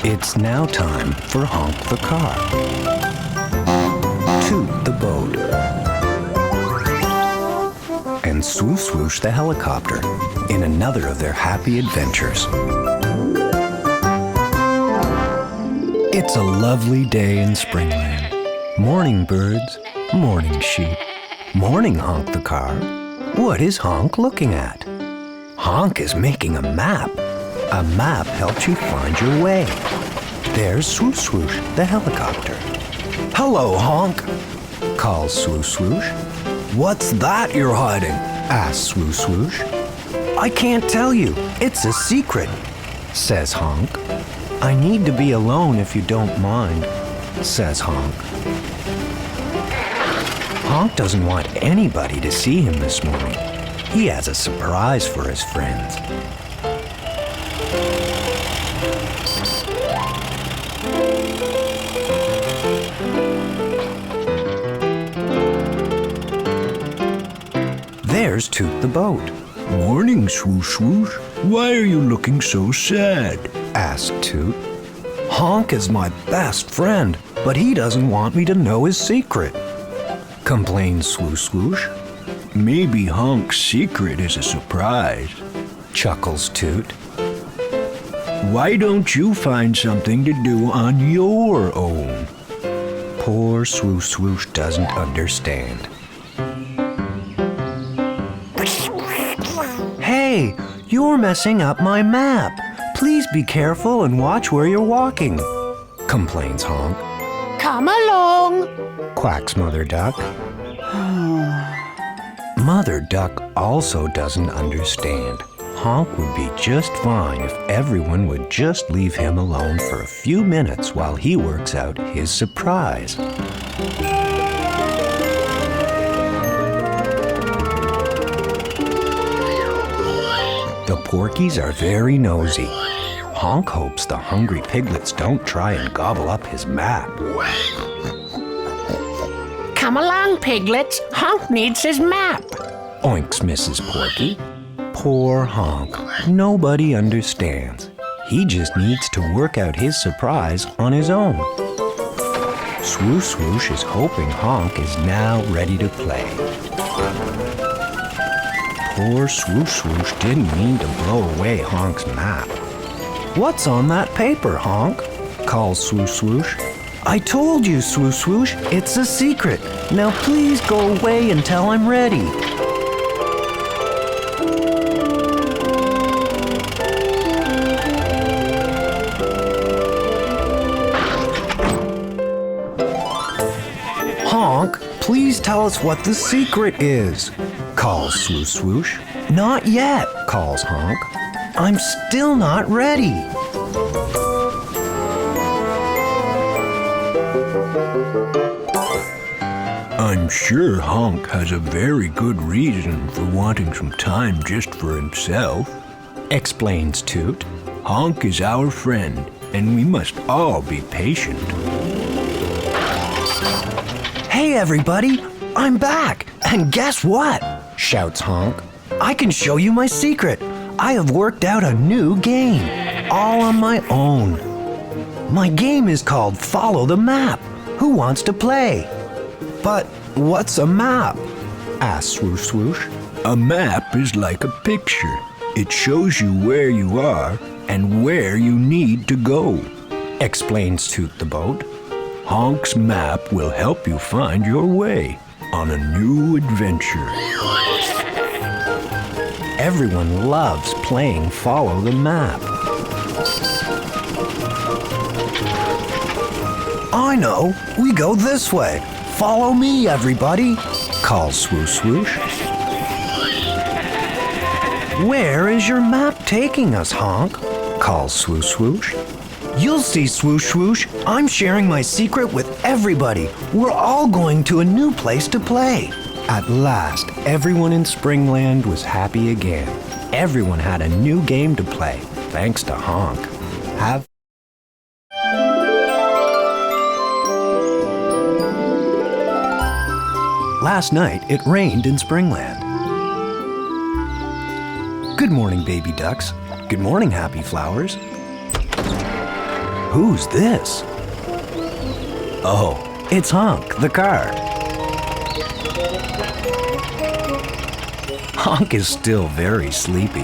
It's now time for Honk the car, Toot the boat, and Swo-Swoosh the helicopter in another of their happy adventures. It's a lovely day in Springland. Morning, birds. Morning, sheep. Morning, Honk the car. What is Honk looking at? Honk is making a map. A map helps you find your way. There's Swo-Swoosh, the helicopter. Hello, Honk, calls Swo-Swoosh. What's that you're hiding? Asks Swo-Swoosh. I can't tell you. It's a secret, says Honk. I need to be alone if you don't mind, says Honk. Honk doesn't want anybody to see him this morning. He has a surprise for his friends. There's Toot the boat. Morning, Swo-Swoosh. Why are you looking so sad? Asked Toot. Honk is my best friend, but he doesn't want me to know his secret, complains Swo-Swoosh. Maybe Honk's secret is a surprise, chuckles Toot. Why don't you find something to do on your own? Poor Swo-Swoosh doesn't understand. Hey, you're messing up my map. Please be careful and watch where you're walking, complains Honk. Come along, quacks Mother Duck. Mother Duck also doesn't understand. Honk would be just fine if everyone would just leave him alone for a few minutes while he works out his surprise. The porkies are very nosy. Honk hopes the hungry piglets don't try and gobble up his map. come along, piglets. Honk needs his map. Oinks Mrs. Porky. Poor Honk. Nobody understands. He just needs to work out his surprise on his own. Swo-Swoosh is hoping Honk is now ready to play. Poor Swo-Swoosh didn't mean to blow away Honk's map. What's on that paper, Honk? Calls Swo-Swoosh. I told you, Swo-Swoosh, it's a secret. Now please go away until I'm ready. Honk, please tell us what the secret is, calls Swo-Swoosh. Not yet, calls Honk. I'm still not ready. I'm sure Honk has a very good reason for wanting some time just for himself, explains Toot. Honk is our friend, and we must all be patient. Hey everybody, I'm back, and guess what? Shouts Honk. I can show you my secret. I have worked out a new game, all on my own. My game is called Follow the Map. Who wants to play? But what's a map? Asks Swo-Swoosh. A map is like a picture. It shows you where you are and where you need to go, explains Toot the boat. Honk's map will help you find your way on a new adventure. Everyone loves playing Follow the Map. I know, we go this way. Follow me, everybody, calls Swo-Swoosh. Where is your map taking us, Honk? Calls Swo-Swoosh. You'll see, Swo-Swoosh. I'm sharing my secret with everybody. We're all going to a new place to play. At last, everyone in Springland was happy again. Everyone had a new game to play, thanks to Honk. Last night, it rained in Springland. Good morning, baby ducks. Good morning, happy flowers. Who's this? Oh, it's Honk, the car. Honk is still very sleepy.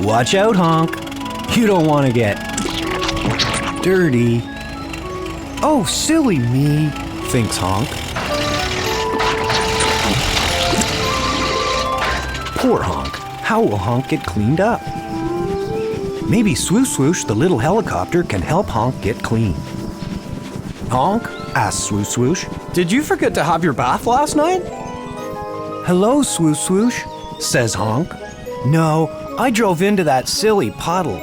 Watch out, Honk. You don't want to get dirty. Oh, silly me, thinks Honk. Poor Honk. How will Honk get cleaned up? Maybe Swo-Swoosh, the little helicopter, can help Honk get clean. Honk, asks Swo-Swoosh, Did you forget to have your bath last night? hello, Swo-Swoosh, says Honk. No, I drove into that silly puddle.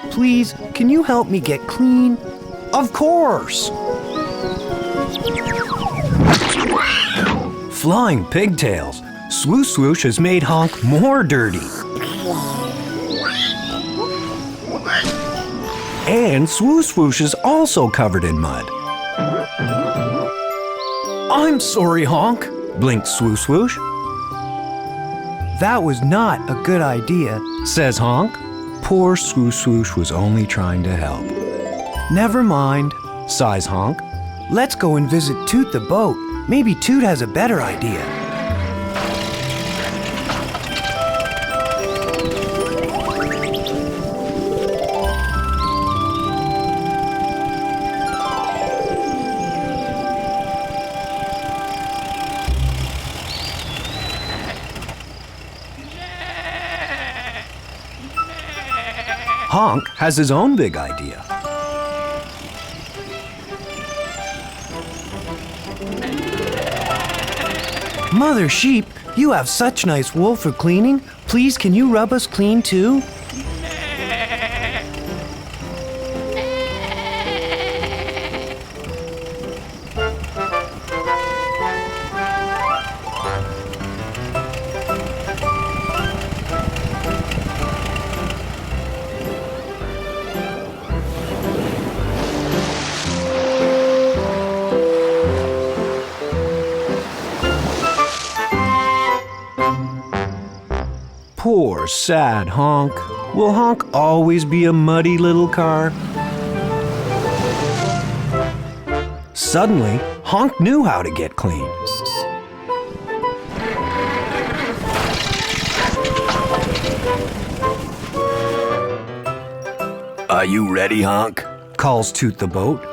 Please, can you help me get clean? Of course! Flying pigtails. Swo-Swoosh has made Honk more dirty. And Swo-Swoosh is also covered in mud. I'm sorry, Honk, blinked Swo-Swoosh. That was not a good idea, says Honk. Poor Swo-Swoosh was only trying to help. Never mind, sighs Honk. Let's go and visit Toot the boat. Maybe Toot has a better idea. Honk has his own big idea. Mother Sheep, you have such nice wool for cleaning. Please, can you rub us clean too? Poor, sad Honk. Will Honk always be a muddy little car? Suddenly, Honk knew how to get clean. Are you ready, Honk? Calls Toot the boat.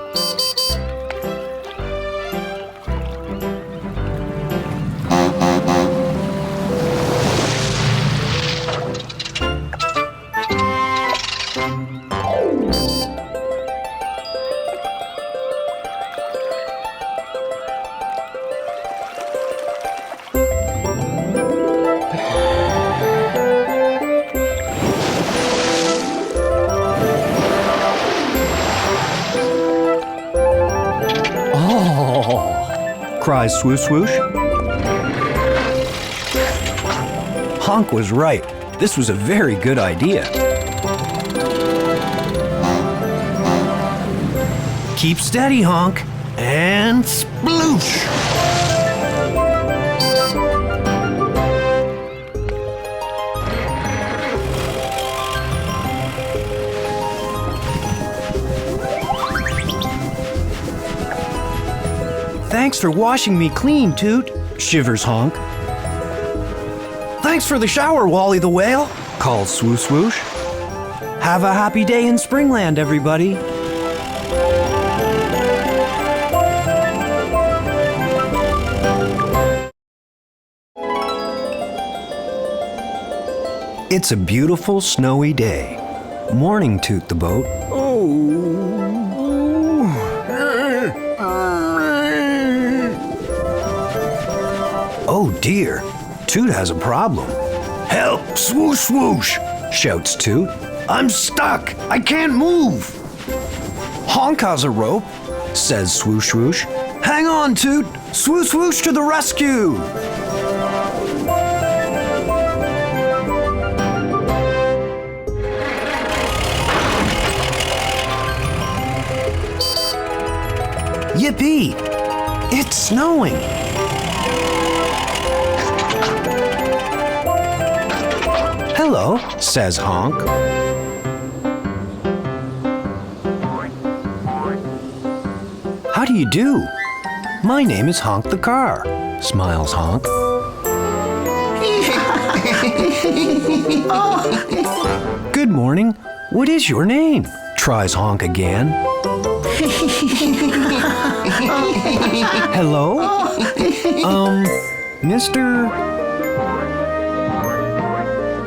Cries Swo-Swoosh. Honk was right. This was a very good idea. Keep steady, Honk, and sploosh! Thanks for washing me clean, Toot, shivers Honk. Thanks for the shower, Wally the Whale, calls Swo-Swoosh. Have a happy day in Springland, everybody. It's a beautiful snowy day. Morning, Toot the boat. Oh dear, Toot has a problem. Help, Swo-Swoosh! Shouts Toot. I'm stuck! I can't move! Honk has a rope, says Swo-Swoosh. Hang on, Toot! Swo-Swoosh to the rescue! Yippee! It's snowing. Hello, says Honk. How do you do? My name is Honk the car, smiles Honk. Good morning. What is your name? Tries Honk again. Hello? Mr.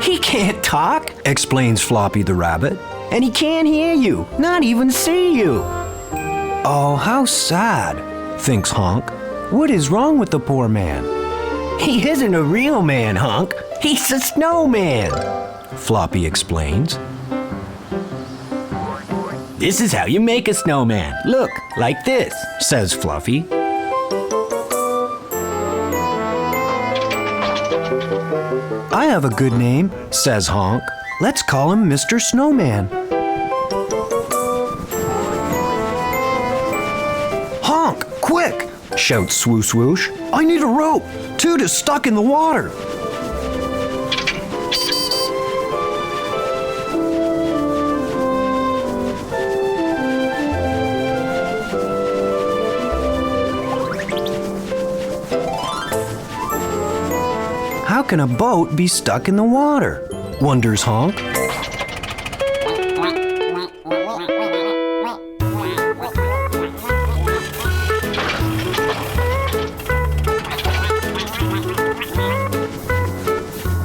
He can't talk, explains Floppy the rabbit. And he can't hear you, not even see you. Oh, how sad, thinks Honk. What is wrong with the poor man? He isn't a real man, Honk. He's a snowman, Floppy explains. This is how you make a snowman. Look, like this, says Fluffy. I have a good name, says Honk. Let's call him Mr. Snowman. Honk, quick, shouts Swo-Swoosh. I need a rope. Toot is stuck in the water. How can a boat be stuck in the water? Wonders Honk.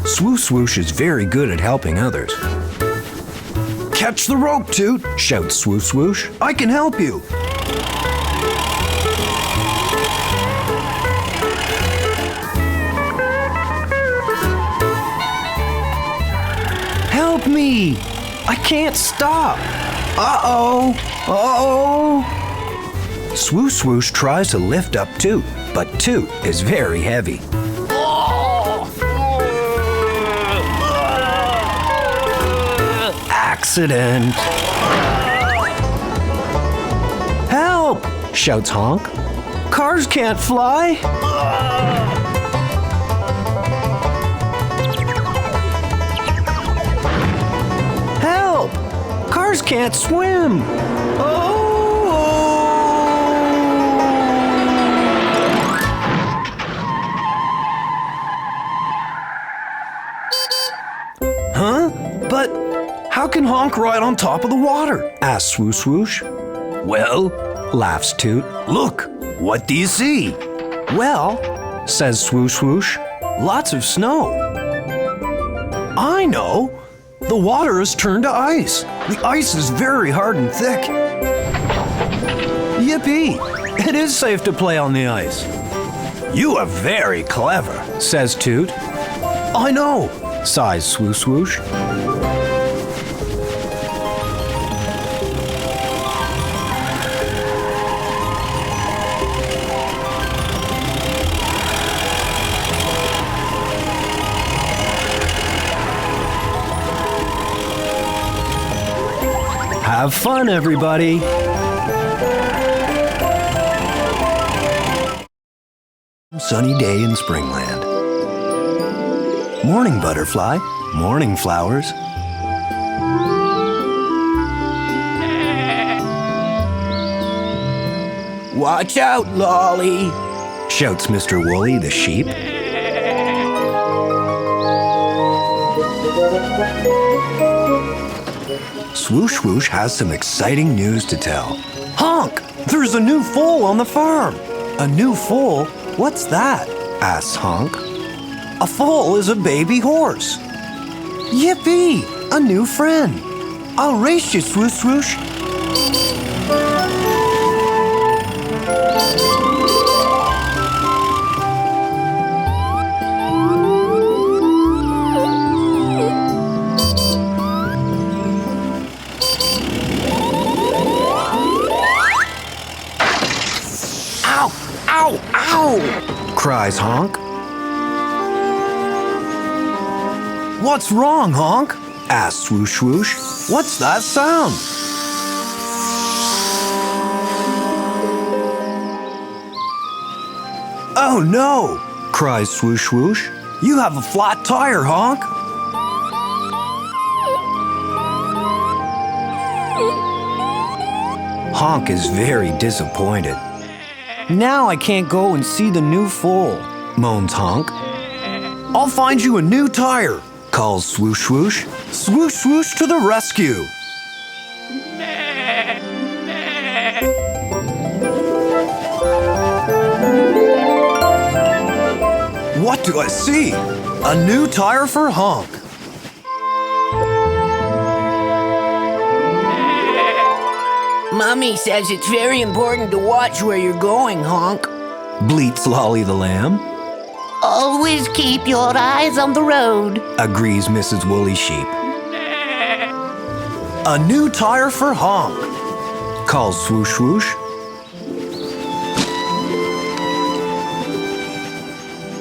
Swo-Swoosh is very good at helping others. Catch the rope, Toot, shouts Swo-Swoosh. I can help you. Help me! I can't stop! Uh-oh! Uh-oh! Swo-Swoosh tries to lift up Toot, but Toot is very heavy. Accident! Help! Shouts Honk. Cars can't fly! Help! Cars can't swim! Oh! Huh? But how can Honk ride on top of the water? Asks Swo-Swoosh. Well, laughs Toot. Look, what do you see? Well, says Swo-Swoosh, lots of snow. I know. The water has turned to ice. The ice is very hard and thick. Yippee! It is safe to play on the ice. You are very clever, says Toot. I know, sighs Swo-Swoosh. Have fun, everybody! Sunny day in Springland. Morning, butterfly. Morning, flowers. Watch out, Lolly! Shouts Mr. Woolly the sheep. Swo-Swoosh has some exciting news to tell. Honk! There's a new foal on the farm! A new foal? What's that? Asks Honk. A foal is a baby horse. Yippee! A new friend! I'll race you, Swo-Swoosh! Ow! Ow! Cries Honk. What's wrong, Honk? Asks Swo-Swoosh. What's that sound? Oh no! Cries Swo-Swoosh. You have a flat tire, Honk. Honk is very disappointed. Now I can't go and see the new foal, Moans Honk. I'll find you a new tire, Calls Swo-Swoosh. Swo-Swoosh to the rescue. What do I see? A new tire for Honk. Mummy says it's very important to watch where you're going, Honk. Bleats Lolly the lamb. Always keep your eyes on the road. Agrees Mrs. Woolly Sheep. A new tire for Honk. Calls Swo-Swoosh.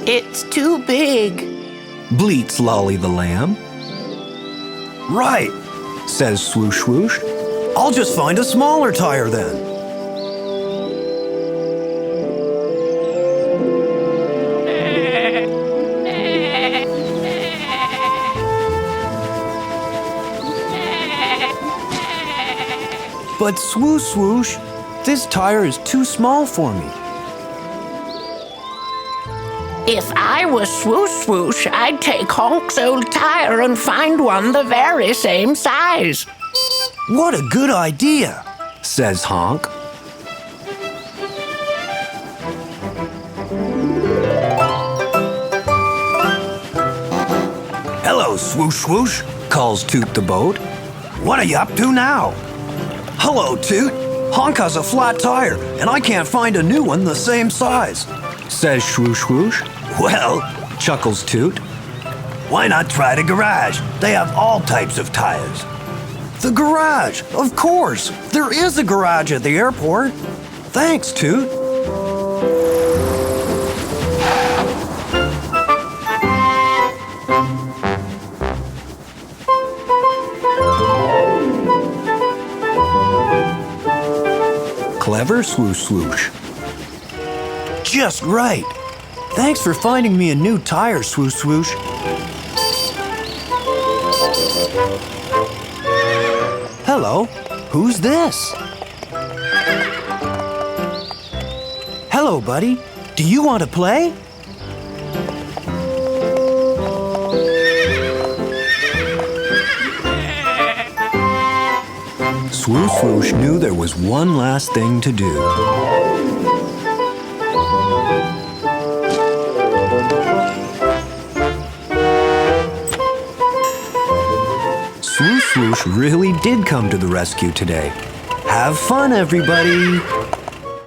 It's too big. Bleats Lolly the lamb. Right, Says Swo-Swoosh. I'll just find a smaller tire then. But Swo-Swoosh, this tire is too small for me. If I was Swo-Swoosh, I'd take Honk's old tire and find one the very same size. What a good idea, Says Honk. Hello, Swo-Swoosh. Calls Toot the boat. What are you up to now? Hello, Toot. Honk has a flat tire, and I can't find a new one the same size. Says Swo-Swoosh. Well, Chuckles Toot. why not try the garage? They have all types of tires. The garage, of course. There is a garage at the airport. Thanks, Toot. Clever Swo-Swoosh. Just right. Thanks for finding me a new tire, Swo-Swoosh. Hello, who's this? Hello, buddy. Do you want to play? Swo-Swoosh knew there was one last thing to do. Swo-Swoosh really did come to the rescue today. Have fun, everybody!